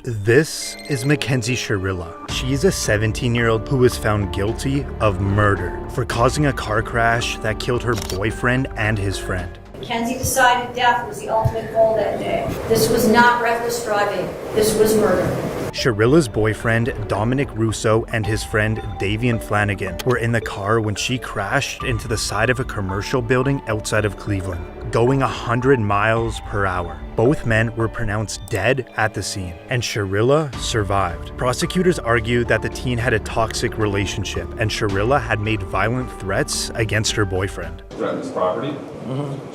This is Mackenzie Sharilla. She's a 17-year-old who was found guilty of murder for causing a car crash that killed her boyfriend and his friend. Mackenzie decided death was the ultimate goal that day. This was not reckless driving. This was murder. Sharilla's boyfriend, Dominic Russo, and his friend, Davian Flanagan, were in the car when she crashed into the side of a commercial building outside of Cleveland, going 100 miles per hour. Both men were pronounced dead at the scene, and Sharilla survived. Prosecutors argued that the teen had a toxic relationship, and Sharilla had made violent threats against her boyfriend. Threatened his property?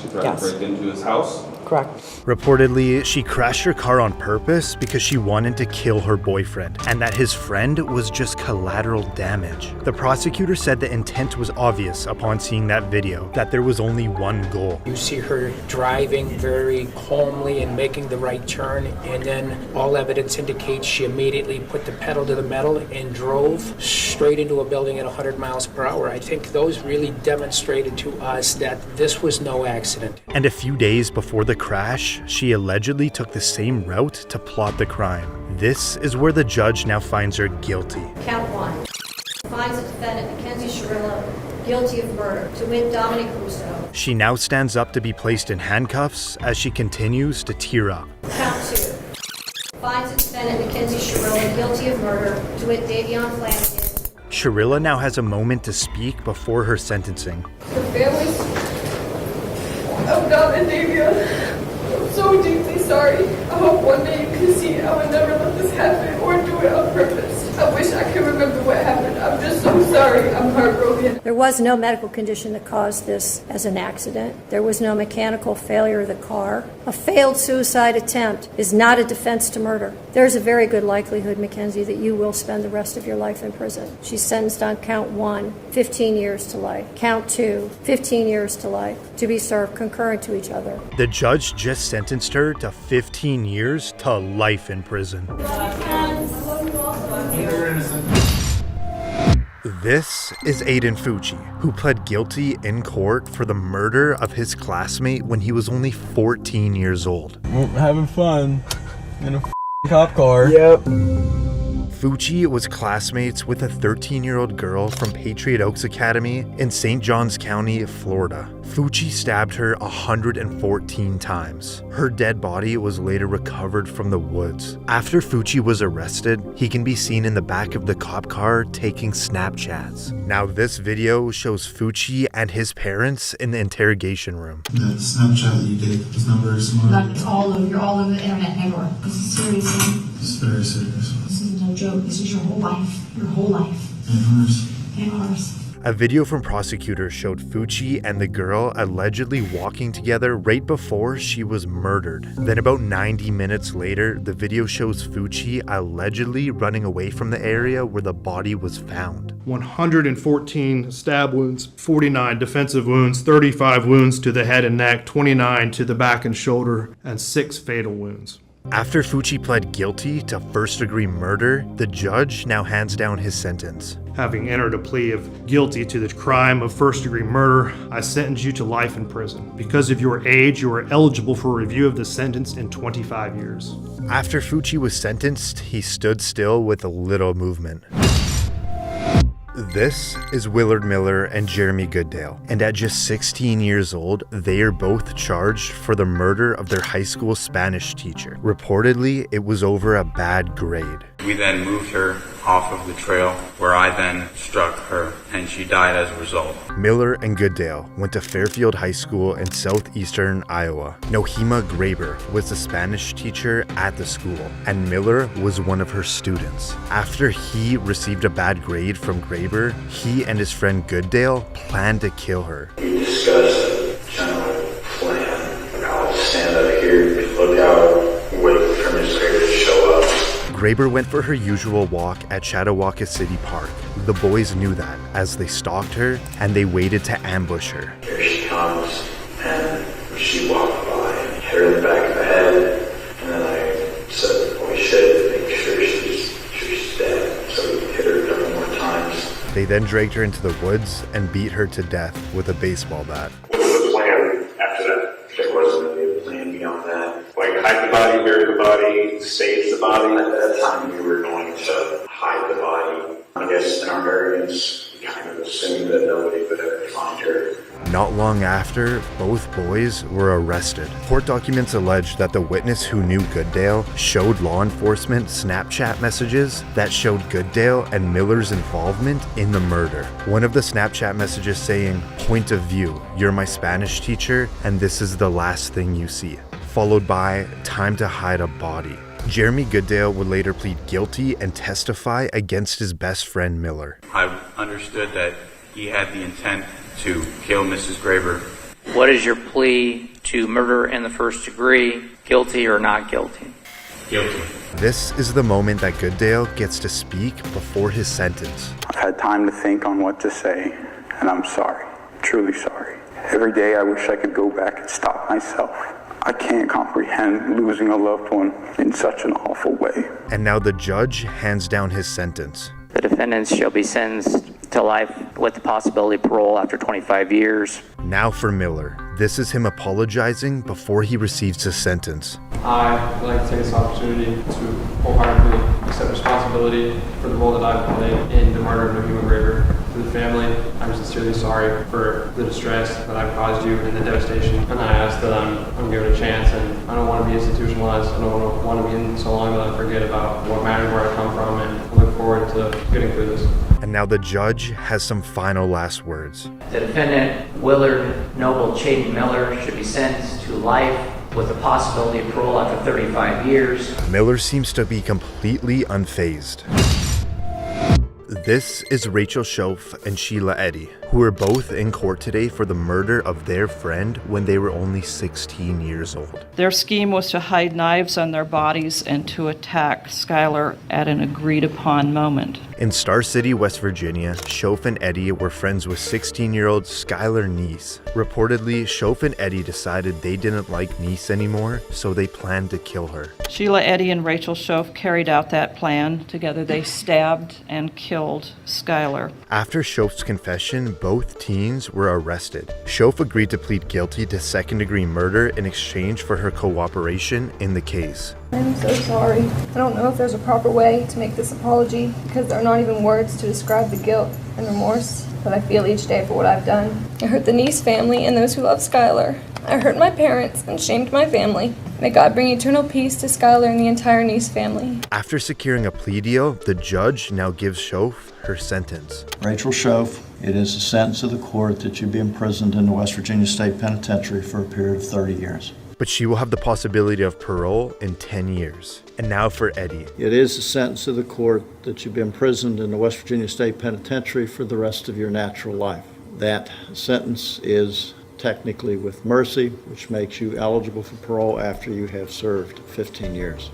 She threatened to break into his house? Correct. Reportedly, she crashed her car on purpose because she wanted to kill her boyfriend, and that his friend was just collateral damage. The prosecutor said the intent was obvious upon seeing that video, that there was only one goal. You see her driving very calmly and making the right turn, and then all evidence indicates she immediately put the pedal to the metal and drove straight into a building at 100 miles per hour. I think those really demonstrated to us that this was no accident. And a few days before the crash, she allegedly took the same route to plot the crime. This is where the judge now finds her guilty. Count 1. Finds the defendant, Mackenzie Sharilla, guilty of murder, to wit Dominic Russo. She now stands up to be placed in handcuffs as she continues to tear up. Count 2. Finds the defendant, Mackenzie Sharilla, guilty of murder, to wit Davian Flanagan. Sharilla now has a moment to speak before her sentencing. The families of Dom and Davian, I'm so deeply sorry. I hope one day you can see I would never let this happen or do it on purpose. I wish I could remember what happened. I'm just so sorry. I'm heartbroken. There was no medical condition that caused this as an accident. There was no mechanical failure of the car. A failed suicide attempt is not a defense to murder. There's a very good likelihood, Mackenzie, that you will spend the rest of your life in prison. She's sentenced on count 1, 15 years to life. Count 2, 15 years to life, to be served concurrent to each other. The judge just sentenced her to 15 years to life in prison. This is Aiden Fucci, who pled guilty in court for the murder of his classmate when he was only 14 years old. Having fun in a cop car. Yep. Fucci was classmates with a 13-year-old girl from Patriot Oaks Academy in St. Johns County, Florida. Fucci stabbed her 114 times. Her dead body was later recovered from the woods. After Fucci was arrested, he can be seen in the back of the cop car taking Snapchats. Now this video shows Fucci and his parents in the interrogation room. The Snapchat that you did was not very smart. Like it's all over, you're all over the internet everywhere. This is serious. It's very serious. This is no joke. This is your whole life. Your whole life. And hers. And ours. A video from prosecutors showed Fucci and the girl allegedly walking together right before she was murdered. Then about 90 minutes later, the video shows Fucci allegedly running away from the area where the body was found. 114 stab wounds, 49 defensive wounds, 35 wounds to the head and neck, 29 to the back and shoulder, and 6 fatal wounds. After Fucci pled guilty to first-degree murder, the judge now hands down his sentence. Having entered a plea of guilty to the crime of first-degree murder, I sentence you to life in prison. Because of your age, you are eligible for review of the sentence in 25 years. After Fucci was sentenced, he stood still with a little movement. This is Willard Miller and Jeremy Goodale, and at just 16 years old, they are both charged for the murder of their high school Spanish teacher. Reportedly, it was over a bad grade. We then moved her off of the trail, where I then struck her, and she died as a result. Miller and Goodale went to Fairfield High School in southeastern Iowa. Nohema Graber was the Spanish teacher at the school, and Miller was one of her students. After he received a bad grade from Graber, he and his friend Goodale planned to kill her. We discussed a general plan. I'll stand up here, look out, wait for Miss Graber to show up. Graber went for her usual walk at Chautauqua City Park. The boys knew that as they stalked her and they waited to ambush her. Here she comes, and she walked by and hit her in the back of the head, and then I said, we should make sure she's dead, so we hit her a couple more times. They then dragged her into the woods and beat her to death with a baseball bat. What was the plan after that? There wasn't a plan beyond that. Like hide the body very everybody saves the body. At that time, we were going to hide the body. I guess in our arrogance, we kind of assumed that nobody would ever find her. Not long after, both boys were arrested. Court documents allege that the witness who knew Goodale showed law enforcement Snapchat messages that showed Goodale and Miller's involvement in the murder. One of the Snapchat messages saying, "Point of view, you're my Spanish teacher, and this is the last thing you see," followed by "Time to hide a body." Jeremy Goodale would later plead guilty and testify against his best friend Miller. I understood that he had the intent to kill Mrs. Graber. What is your plea to murder in the first degree, guilty or not guilty? Guilty. This is the moment that Goodale gets to speak before his sentence. I've had time to think on what to say, and I'm sorry. Truly sorry. Every day I wish I could go back and stop myself. I can't comprehend losing a loved one in such an awful way. And now the judge hands down his sentence. The defendants shall be sentenced to life with the possibility of parole after 25 years. Now for Miller. This is him apologizing before he receives his sentence. I'd like to take this opportunity to wholeheartedly accept responsibility for the role that I've played in the murder of a human Graber. To the family, I'm sincerely sorry for the distress that I've caused you and the devastation. And I ask that I'm given a chance, and I don't want to be institutionalized. I don't want to be in so long that I forget about what matters, where I come from, and I look forward to getting through this. And now the judge has some final last words. The defendant, Willard Noble Chaden Miller, should be sentenced to life with the possibility of parole after 35 years. Miller seems to be completely unfazed. This is Rachel Schoaf and Sheila Eddy, who are both in court today for the murder of their friend when they were only 16 years old. Their scheme was to hide knives on their bodies and to attack Skylar at an agreed-upon moment. In Star City, West Virginia, Schoaf and Eddy were friends with 16-year-old Skylar Neese. Reportedly, Schoaf and Eddy decided they didn't like Neese anymore, so they planned to kill her. Sheila Eddy and Rachel Schoaf carried out that plan. Together they stabbed and killed Skylar. After Schoaf's confession, both teens were arrested. Schoaf agreed to plead guilty to second-degree murder in exchange for her cooperation in the case. I'm so sorry. I don't know if there's a proper way to make this apology because there are not even words to describe the guilt and remorse that I feel each day for what I've done. I hurt the Neese family and those who love Skylar. I hurt my parents and shamed my family. May God bring eternal peace to Skylar and the entire Neese family. After securing a plea deal, the judge now gives Schoaf her sentence. Rachel Schoaf, it is the sentence of the court that you be imprisoned in the West Virginia State Penitentiary for a period of 30 years. But she will have the possibility of parole in 10 years. And now for Eddy. It is the sentence of the court that you be imprisoned in the West Virginia State Penitentiary for the rest of your natural life. That sentence is technically with mercy, which makes you eligible for parole after you have served 15 years.